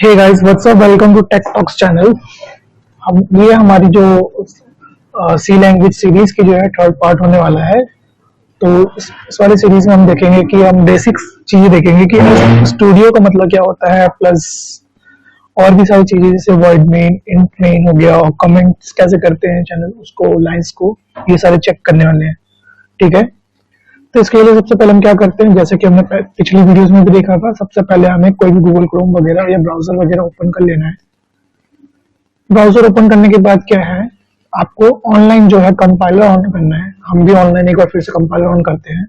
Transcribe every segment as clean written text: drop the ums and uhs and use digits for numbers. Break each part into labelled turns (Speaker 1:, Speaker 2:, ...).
Speaker 1: Hey guys what's up, welcome to tech talks channel. हम ये हमारी जो सी लैंग्वेज सीरीज की जो है थर्ड पार्ट होने वाला है। तो इस वाली सीरीज में हम देखेंगे कि हम बेसिक्स चीजें देखेंगे कि स्टूडियो का मतलब क्या होता है, प्लस और भी सारी चीजें जैसे वर्ड मेन, इंट मेन हो गया, और कमेंट्स कैसे करते हैं चैनल उसको, लाइंस को, ये सारे चेक करने वाले हैं। ठीक है, तो इसके लिए सबसे पहले हम क्या करते हैं, जैसे कि हमने पिछली वीडियोस में भी देखा था, सबसे पहले हमें कोई भी गूगल क्रोम वगैरह या ब्राउजर वगैरह ओपन कर लेना है। ब्राउजर ओपन करने के बाद क्या है, आपको ऑनलाइन जो है कंपाइलर ऑन करना है। हम भी ऑनलाइन एक बार फिर से कंपाइलर ऑन करते हैं।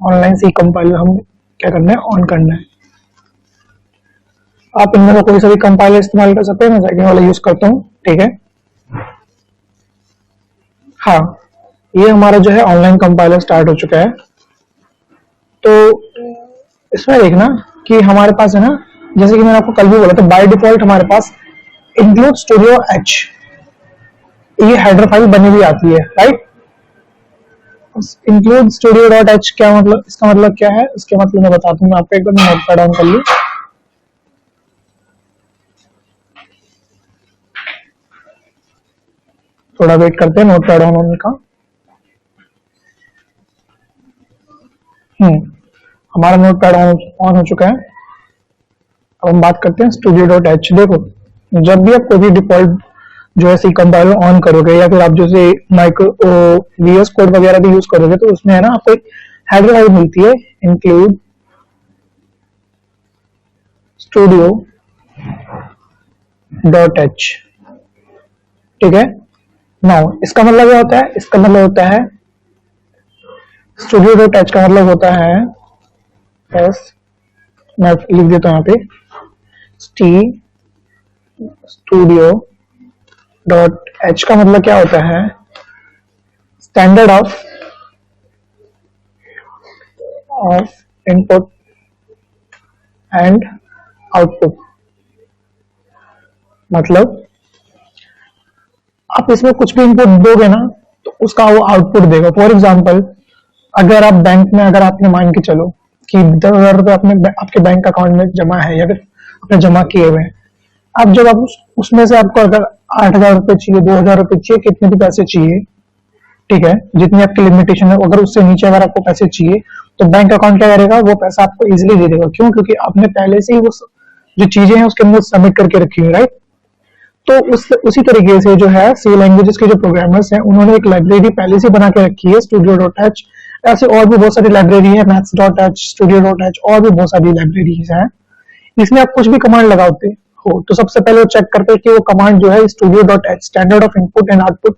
Speaker 1: ऑनलाइन से ही कंपाइलर हम क्या करना है, ऑन करना है। आप इनमें से कोई सा भी कंपाइलर इस्तेमाल कर सकते हैं, मैं सेकंड वाला यूज करता हूँ। ठीक है, हाँ, ये हमारा जो है ऑनलाइन कंपाइलर स्टार्ट हो चुका है। तो इसमें देखना कि हमारे पास है ना, जैसे कि मैंने आपको कल भी बोला था, बाय डिफॉल्ट हमारे पास इंक्लूड स्टूडियो एच, ये हेडर फाइल बनी हुई आती है, right. Include studio dot H क्या मतलब, इसका मतलब क्या है, इसके मतलब मैं बताता हूँ आपको। एक बार नोट पैड ऑन कर ली, थोड़ा वेट करते हैं नोट पैड ऑन होने का। हमारा नोट पैड ऑन हो चुका है। अब हम बात करते हैं स्टूडियो डॉट एच। देखो, जब भी आप कोई भी डिफॉल्ट जो है सी कंपाइलर ऑन करोगे, या फिर आप जैसे माइक्रो वीएस कोड वगैरह भी यूज करोगे, तो उसमें है ना आपको एक हेडर फाइल मिलती है, इंक्लूड स्टूडियो डॉट एच। ठीक है, नाउ इसका मतलब क्या होता है, इसका मतलब होता है स्टूडियो डॉट एच का मतलब होता है एस, मैं लिख देता हूँ यहाँ पे, स्टूडियो डॉट एच का मतलब क्या होता है, standard of input and output. मतलब आप इसमें कुछ भी इनपुट दोगे ना, तो उसका वो आउटपुट देगा। फॉर एग्जांपल, अगर आप बैंक में, अगर आपने मान के चलो कि 10,000 रुपए अपने आपके बैंक अकाउंट में जमा है, या फिर आपने जमा किए हुए हैं, अब जब आप उसमें से आपको अगर 8,000 रुपए चाहिए, 2,000 रुपए चाहिए, कितने भी पैसे चाहिए, ठीक है, जितनी आपकी लिमिटेशन है, अगर उससे नीचे अगर आपको पैसे चाहिए, तो बैंक अकाउंट क्या करेगा, वो पैसा आपको इजीली दे देगा। क्यों? क्योंकि आपने पहले से ही वो जो चीजें हैं उसके अंदर सबमिट करके रखी हुई, राइट। तो उसी तरीके से जो है सी लैंग्वेजेस के जो प्रोग्रामर्स हैं, उन्होंने एक लाइब्रेरी पहले से बना के रखी है, स्टूडियो डॉट एच। ऐसे और भी बहुत सारी लाइब्रेरी है, maths dot H, studio dot H, और भी बहुत सारी लाइब्रेरीज हैं। इसमें आप कुछ भी कमांड लगाते हो, तो सबसे पहले वो चेक करते हैं कि वो कमांड जो है studio dot H, standard of input and output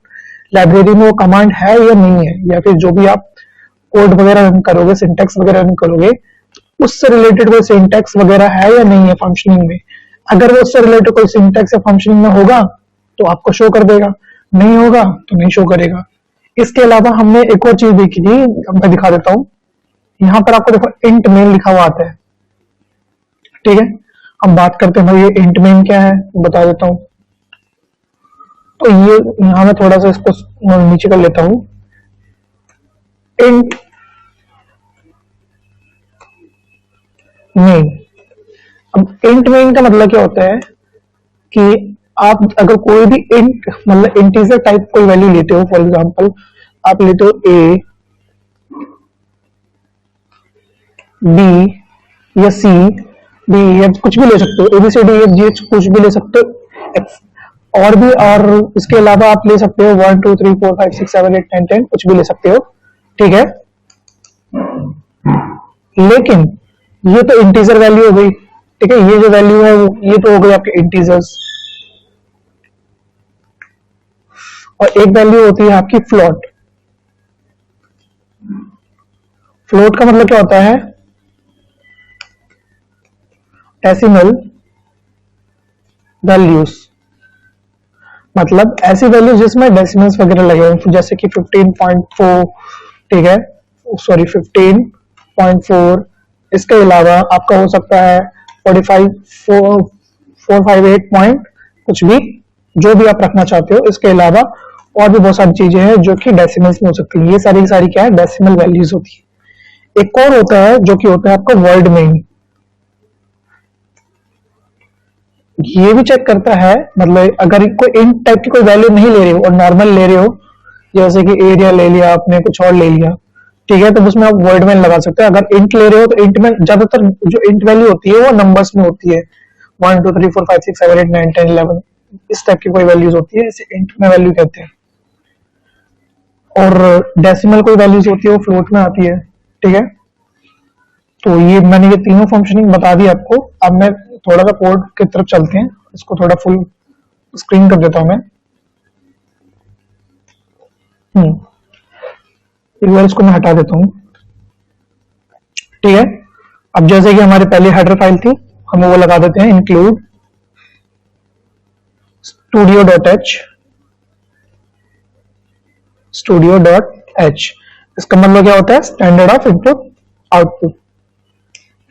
Speaker 1: library में वो कमांड है या नहीं है, या फिर जो भी आप कोड वगैरह रन करोगे, सिंटेक्स वगैरह रन करोगे, उससे रिलेटेड कोई सिंटेक्स वगैरह है या नहीं है फंक्शनिंग में। अगर वो उससे रिलेटेड कोई सिंटेक्स या फंक्शनिंग में होगा तो आपको शो कर देगा, नहीं होगा तो नहीं शो करेगा। इसके अलावा हमने एक और चीज देखी थी, मैं दिखा देता हूँ। यहाँ पर आपको देखो इंट मेन लिखा हुआ आता है, ठीक है। हम बात करते हैं भाई ये इंट मेन क्या है, बता देता हूँ। तो ये यहाँ मैं थोड़ा सा इसको नीचे कर लेता हूँ। इंट मेन, अब इंट मेन का मतलब क्या होता है कि आप अगर कोई भी इंट मतलब इंटीजर टाइप कोई वैल्यू लेते हो, फॉर एग्जांपल आप लेते हो ए, बी या सी, डी या कुछ भी ले सकते हो, एबीसीडी एफ जी एच कुछ भी ले सकते हो, और भी, और इसके अलावा आप ले सकते हो 1 2 3 4 5 6 7 8 9 10, कुछ भी ले सकते हो, ठीक है। लेकिन ये तो इंटीजर वैल्यू हो गई, ठीक है। ये जो वैल्यू है ये तो हो गई आपके इंटीजर्स। और एक वैल्यू होती है आपकी फ्लोट। फ्लोट का मतलब क्या होता है, डेसिमल वैल्यूज, मतलब ऐसी वैल्यूज जिसमें डेसिमल्स वगैरह लगे हों, जैसे कि 15.4, ठीक है, सॉरी 15.4। इसके अलावा आपका हो सकता है 45 458 पॉइंट कुछ भी, जो भी आप रखना चाहते हो। इसके अलावा और भी बहुत सारी चीजें हैं जो कि डेसिमल्स में हो सकती है। ये सारी की सारी क्या है, डेसिमल वैल्यूज होती है। एक और होता है जो कि होता है आपका वर्ड मेन। ये भी चेक करता है, मतलब अगर कोई इंट टाइप की कोई वैल्यू नहीं ले रहे हो और नॉर्मल ले रहे हो, जैसे कि एरिया ले लिया आपने, कुछ और ले लिया, ठीक है, तो उसमें आप वर्ड में लगा सकते हैं। अगर इंट ले रहे हो तो इंट में ज्यादातर जो इंट वैल्यू होती है वो नंबर्स में होती है, 1 2 3 4 5 6 7 8 9 10 11, इस टाइप की कोई वैल्यूज होती है, इसे इंट में वैल्यू कहते हैं। और डेसिमल कोई वैल्यूज होती है वो फ्लोट में आती है, ठीक है। तो ये मैंने ये तीनों फंक्शनिंग बता दी आपको। अब मैं थोड़ा सा कोड की तरफ चलते हैं, इसको थोड़ा फुल स्क्रीन कर देता हूं मैं। एक बार इसको मैं हटा देता हूं, ठीक है। अब जैसे कि हमारी पहली हेडर फाइल थी, हम वो लगा देते हैं इंक्लूड studio.h। इसका मतलब क्या होता है, स्टैंडर्ड ऑफ इनपुट आउटपुट।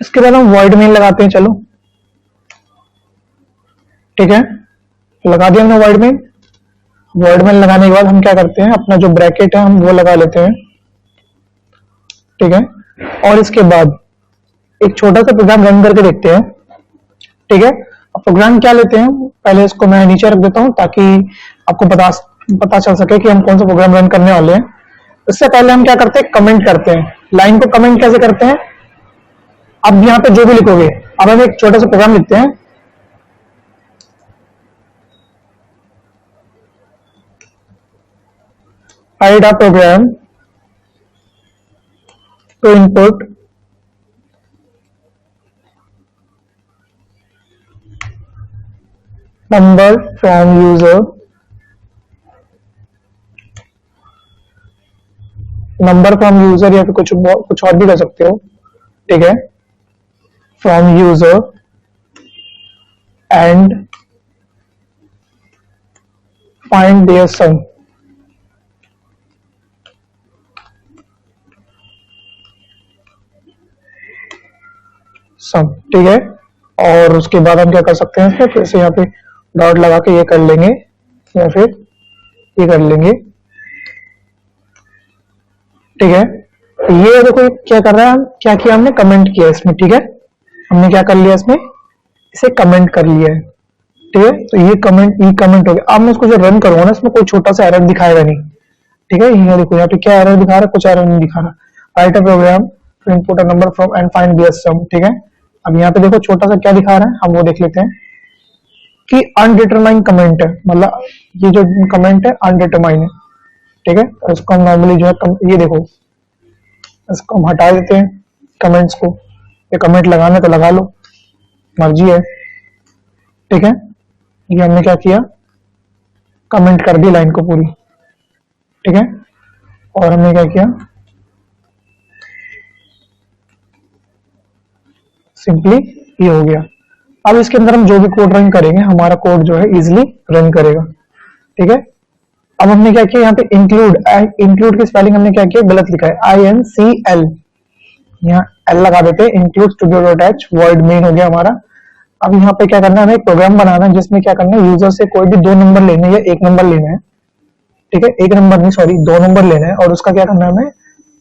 Speaker 1: इसके बाद हम वॉइड मेन लगाते हैं, चलो ठीक है, लगा दिया हमने वॉइड मेन। वॉइड मेन लगाने के बाद हम क्या करते हैं, अपना जो ब्रैकेट है हम वो लगा लेते हैं, ठीक है। और इसके बाद एक छोटा सा प्रोग्राम रन करके देखते हैं, ठीक है। अब प्रोग्राम क्या लेते हैं, पहले इसको मैं नीचे रख देता हूं ताकि आपको पता चल सके कि हम कौन सा प्रोग्राम रन करने वाले हैं। इससे पहले हम क्या करते हैं, कमेंट करते हैं। लाइन को कमेंट कैसे करते हैं, अब यहाँ पे जो भी लिखोगे, अब हम एक छोटा सा प्रोग्राम लिखते हैं, write a program to input number from user, number from user या फिर कुछ और भी कर सकते हो, ठीक है, from user and find their sum. ठीक है। और उसके बाद हम क्या कर सकते हैं, फिर से यहाँ पे डॉट लगा के ये कर लेंगे या फिर ये कर लेंगे, ठीक है। ये देखो क्या कर रहा है, क्या किया हमने, कमेंट किया इसमें, ठीक है। हमने क्या कर लिया इसमें, इसे कमेंट कर लिया है, ठीक है। तो ये कमेंट हो गया। अब मैं इसको जो रन करूंगा ना, इसमें कोई छोटा सा एरर दिखाएगा नहीं, ठीक है। ये देखो यहाँ पे क्या एरर दिखा रहा है, कुछ एरर नहीं दिखा रहा। Write a program to input a number from and find their sum, ठीक है। अब यहाँ पे देखो छोटा सा क्या दिखा रहा है, हम वो देख लेते हैं कि अनडिटरमाइन कमेंट है, मतलब ये जो कमेंट है अनडिटरमाइन है, ठीक है। और इसको हम नॉर्मली जो है ये देखो, इसको हम हटा देते हैं कमेंट्स को। ये कमेंट लगाना तो लगा लो, मर्जी है, ठीक है। ये हमने क्या किया, कमेंट कर दी लाइन को पूरी, ठीक है। और हमने क्या किया, सिंपली ये हो गया। अब इसके अंदर हम जो भी कोड रन करेंगे, हमारा कोड जो है इजिली रन करेगा, ठीक है। अब हमने क्या किया, यहाँ पे इंक्लूड की स्पेलिंग हमने क्या किया, गलत लिखा है, INCL, यहाँ L लगा देते हैं, इंक्लूड studio.h, वर्ड मेन हो गया हमारा। अब यहाँ पे क्या करना है, हमें एक प्रोग्राम बनाना है जिसमें क्या करना है, यूजर से कोई भी 2 नंबर लेने या 1 नंबर लेना है, ठीक है। 1 नंबर नहीं, सॉरी 2 नंबर लेना है, और उसका क्या करना है, हमें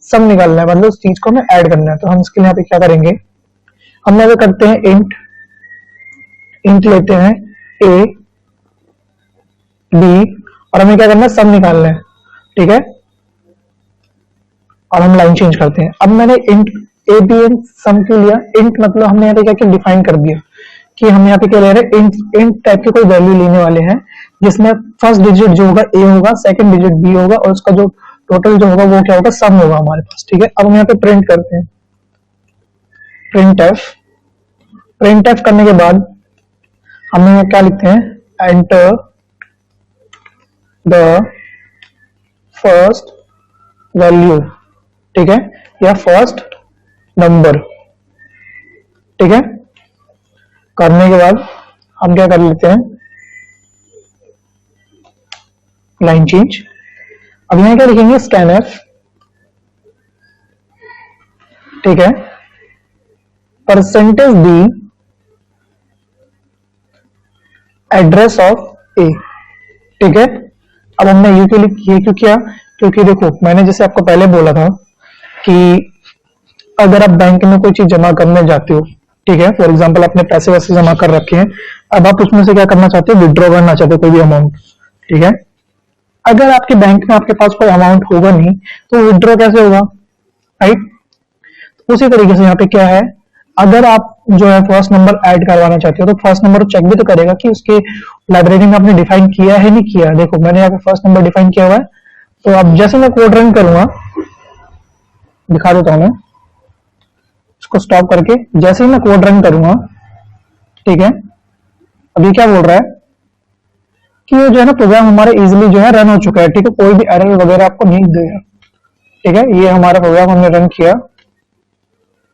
Speaker 1: सम निकालना है, मतलब उस चीज को हमें ऐड करना है। तो हम इसके लिए यहाँ पे क्या करेंगे, हम यहाँ पे करते हैं इंट लेते हैं A B, और हमें क्या करना है, सम निकालना है, ठीक है। और हम लाइन चेंज करते हैं। अब मैंने इंट ए बी एन सम क्यों लिया, इंट मतलब हमने यहाँ पे क्या क्या डिफाइन कर दिया कि हम यहाँ पे क्या ले रहे हैं, इंट टाइप के कोई वैल्यू लेने वाले हैं जिसमें फर्स्ट डिजिट जो होगा ए होगा, सेकंड डिजिट बी होगा, और उसका जो टोटल जो होगा वो क्या होगा, सम होगा हमारे पास, ठीक है। अब हम यहाँ पे प्रिंट करते हैं, प्रिंट एफ करने के बाद हम यहाँ क्या लिखते हैं, एंटर द फर्स्ट वैल्यू, ठीक है, या फर्स्ट नंबर, ठीक है। करने के बाद हम क्या कर लेते हैं, लाइन चेंज। अब यहां क्या लिखेंगे, स्कैनफ, ठीक है, परसेंटेज डी एड्रेस ऑफ ए, ठीक है। अब हमने ये क्यों किया, क्योंकि देखो मैंने जैसे आपको पहले बोला था कि अगर आप बैंक में कोई चीज जमा करने जाते हो, ठीक है। फॉर एग्जाम्पल आपने पैसे वैसे जमा कर रखे हैं, अब आप उसमें से क्या करना चाहते हो, विड्रॉ करना चाहते हो कोई भी अमाउंट। ठीक है। अगर आपके बैंक में आपके पास कोई अमाउंट होगा नहीं तो विड्रॉ कैसे होगा, राइट। उसी तरीके से यहाँ पे क्या है, अगर आप जो है फर्स्ट नंबर ऐड करवाना चाहते हो तो फर्स्ट नंबर चेक भी तो करेगा कि उसके लाइब्रेरी में आपने डिफाइन किया है नहीं किया। देखो मैंने यहाँ पे फर्स्ट नंबर डिफाइन किया हुआ है, तो अब जैसे मैं कोड रन करूंगा, दिखा देता हूं मैं इसको स्टॉप करके। जैसे ही मैं कोड रन करूंगा, ठीक है, अभी क्या बोल रहा है कि ये जो है ना प्रोग्राम हमारा इजीली जो है रन हो चुका है। ठीक है, कोई भी एरर वगैरह आपको नहीं देगा। ठीक है, ये हमारा प्रोग्राम हमने रन किया।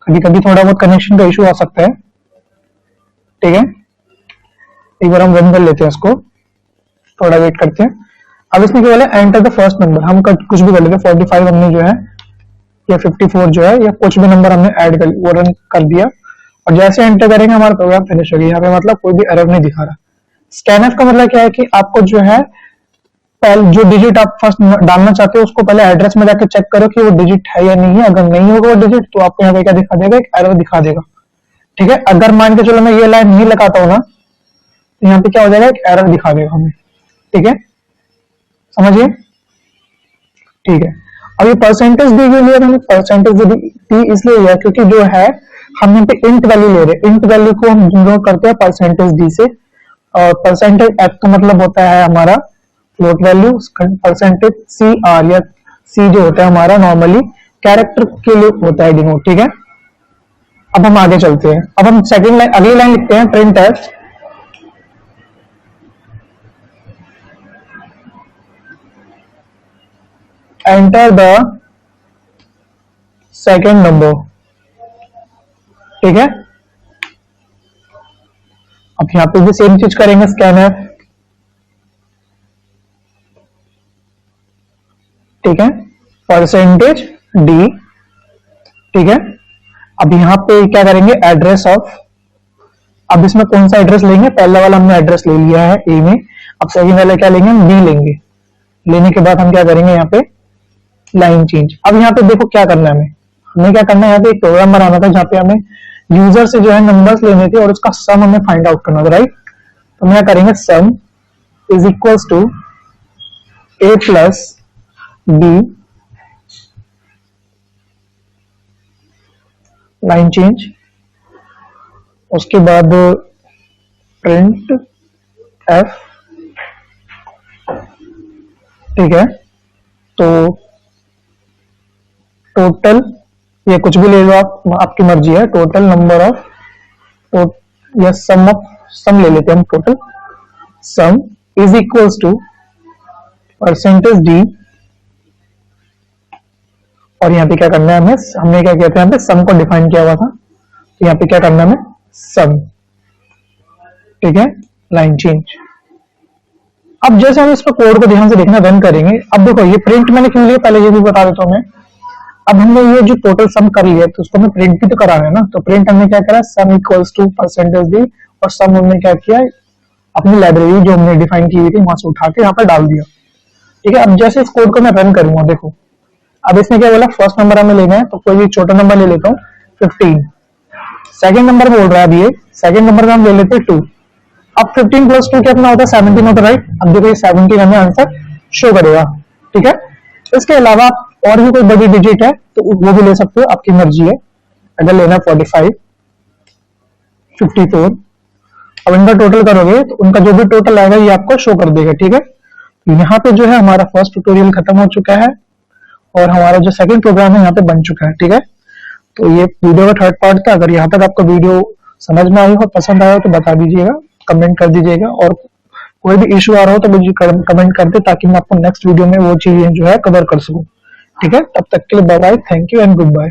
Speaker 1: कभी कभी थोड़ा बहुत कनेक्शन का इशू आ सकता है। ठीक है, एक बार हम रन कर लेते हैं इसको, थोड़ा वेट करते हैं। अब इसमें क्या बोला, एंटर द फर्स्ट नंबर। हम कुछ भी कर लेते हैं, 45 हमने जो है या 54 जो है या कुछ भी नंबर हमने ऐड कर वो रन कर दिया, और जैसे एंटर करेंगे हमारा प्रोग्राम फिनिश हो गया। यहाँ पे मतलब कोई भी एरर नहीं दिखा रहा। स्कैनएफ का मतलब क्या है कि आपको जो है पहले जो डिजिट आप फर्स्ट डालना चाहते हो उसको पहले एड्रेस में जाकर चेक करो कि वो डिजिट है या नहीं है। अगर नहीं होगा वो डिजिट तो आपको यहाँ पे क्या दिखा देगा, एक एरर दिखा देगा। ठीक है, अगर मान के चलो मैं ये लाइन नहीं लगाता हूं ना तो यहाँ पे क्या हो जाएगा, एक एरर दिखा देगा हमें। ठीक है, समझिए। ठीक है, अब ये परसेंटेज दी के लिए हमें परसेंटेज दी इसलिए लिया क्योंकि जो है हम यहाँ पे इंट वैल्यू ले रहे हैं। इंट वैल्यू को हम डिनोट करते हैं परसेंटेज डी से, और परसेंटेज एफ का मतलब होता है हमारा float value. Percentage C R या सी जो होता है हमारा नॉर्मली कैरेक्टर के लिए होता है डिनोट। ठीक है, अब हम आगे चलते हैं। अब हम सेकंड लाइन, अगली लाइन लिखते हैं, print F enter the second number. ठीक है, अब यहां पे भी सेम चीज करेंगे, स्कैनर। ठीक है, परसेंटेज डी। ठीक है, अब यहां पे क्या करेंगे, एड्रेस ऑफ। अब इसमें कौन सा एड्रेस लेंगे, पहला वाला हमने एड्रेस ले लिया है ए में, अब सेकंड वाला क्या लेंगे, हम बी लेंगे। लेने के बाद हम क्या करेंगे, यहाँ पे लाइन चेंज। अब यहाँ पे देखो क्या करना है, हमें क्या करना है, यहाँ पे एक प्रोग्राम बनाना था जहाँ पे हमें यूजर से जो है नंबर्स लेने थे और उसका सम हमें फाइंड आउट करना था, राइट। तो हम क्या करेंगे, sum is equals to A plus B, line change. उसके बाद प्रिंट एफ। ठीक है, तो टोटल ये कुछ भी ले लो आप, आपकी मर्जी है। टोटल नंबर ऑफ या सम ऑफ, सम ले लेते हैं हम, total sum is equals to percentage D. और यहाँ पे क्या करना है हमें, हमने क्या किया था, यहाँ पे सम को डिफाइन किया हुआ था, तो यहाँ पे क्या करना है हमें, सम। ठीक है, लाइन चेंज। अब जैसे हम इसको कोड को ध्यान से देखना, रन करेंगे। अब देखो ये प्रिंट मैंने क्यों लिया, पहले ये भी बता देता हूं मैं। अब हमने ये जो टोटल सम कर लिया तो उसको हमें प्रिंट भी तो कराना है ना। तो प्रिंट हमने क्या करा, sum equals to percentage D, और सम हमने क्या किया, अपनी लाइब्रेरी जो हमने डिफाइन की हुई थी वहां से उठा के यहाँ पर डाल दिया। ठीक है, अब जैसे इस कोड को मैं रन करूंगा, देखो अब इसने क्या बोला, फर्स्ट नंबर हमें लेना है, तो कोई भी छोटा नंबर ले लेता हूँ, 15। सेकंड नंबर बोल रहा है अभी ये, सेकंड नंबर का हम ले लेते हैं 2। अब 15 प्लस 2 कितना होता है, 17 होता है, राइट। अब देखो ये 17 हमें आंसर शो करेगा। ठीक है, इसके अलावा आप और भी कोई बड़ी डिजिट है तो वो भी ले सकते हो, आपकी मर्जी है। अगर लेना 45, 54, अब इनका टोटल करोगे तो उनका जो भी टोटल आएगा ये आपको शो कर देगा। ठीक है, यहाँ पे जो है हमारा फर्स्ट ट्यूटोरियल खत्म हो चुका है और हमारा जो सेकंड प्रोग्राम है यहाँ पे बन चुका है। ठीक है, तो ये वीडियो का थर्ड पार्ट था। अगर यहाँ तक आपको वीडियो समझ में आई हो, पसंद आया हो तो बता दीजिएगा, कमेंट कर दीजिएगा, और कोई भी इश्यू आ रहा हो तो मुझे कमेंट कर दे ताकि मैं आपको नेक्स्ट वीडियो में वो चीजें जो है कवर कर सकूं। ठीक है, तब तक के लिए bye bye, thank you and good bye.